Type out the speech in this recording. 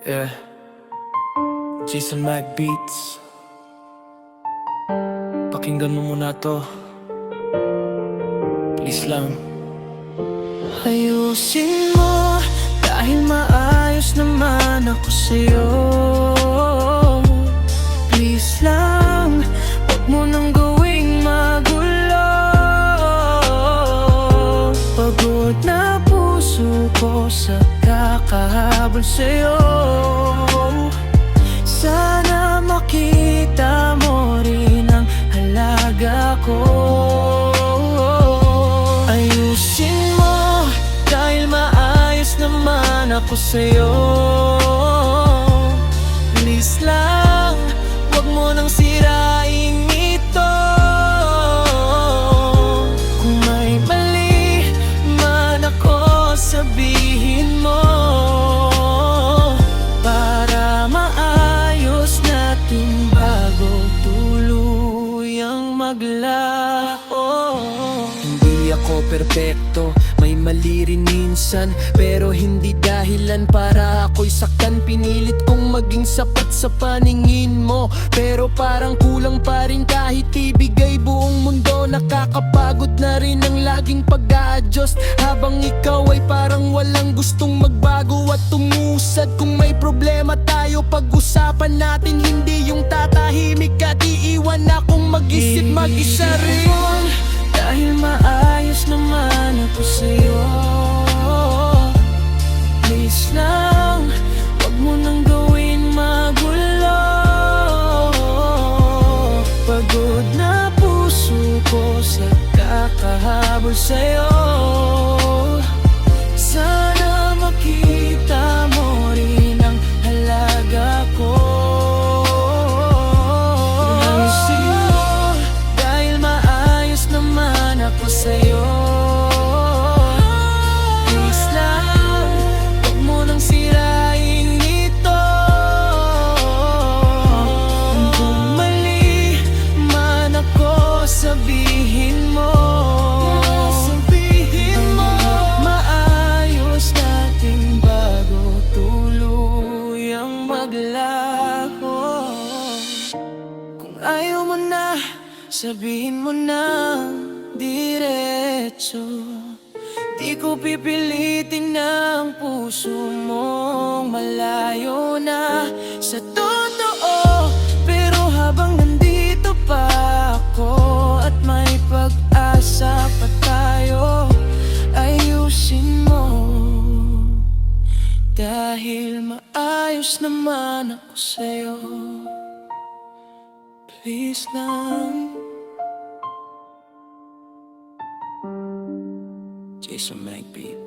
Yeah, Jason Mac Beats. Pakinggan mo muna to, please lang. Ayusin mo, dahil maayos naman ako sa'yo. Please lang, huwag mo nang gawing magulo. Pagod na puso ko sa kakahabol sa'yo. Sana makita mo rin ang halaga ko. Ayusin mo, dahil maayos naman ako sa'yo. Please lang, huwag mo nang sirain ito. Kung may mali man ako, sabihin mo, para maayos natin bago tuluyang maglaho. Hindi ako perpekto, may mali rin minsan, pero hindi dahilan para ako'y saktan. Pinilit kong maging sapat sa paningin mo, pero parang kulang pa rin kahit ibigay buong mundo. Nakakapagod na rin ang laging pag-a-adjust, habang ikaw ay parang walang gustong magbago at tumusad. Kung may problema tayo, pag-usapan natin, hindi yung tatahimik at iiwan akong mag-isip mag-isa rin. Dahil maayos naman ako sa'yo, please lang, huwag mo nang gawin magulo. Pagod na puso ko sa kakahabol sa'yo. Sana makita mo rin ang halaga ko. Ayusin mo, dahil maayos naman ako sa'yo. Please lang, huwag mo nang sirain ito. Kung mali man ako, sabihin mo. Maayos natin bago tuluyang maglaho. Kung ayaw mo na, sabihin mo na diretso. Di ko pipilitin ang puso mong malayo na sa totoo. Pero habang nandito pa ako at may pag-asa pa tayo, ayusin mo, dahil maayos naman ako sa'yo. Please lang. Jason Mac Beat.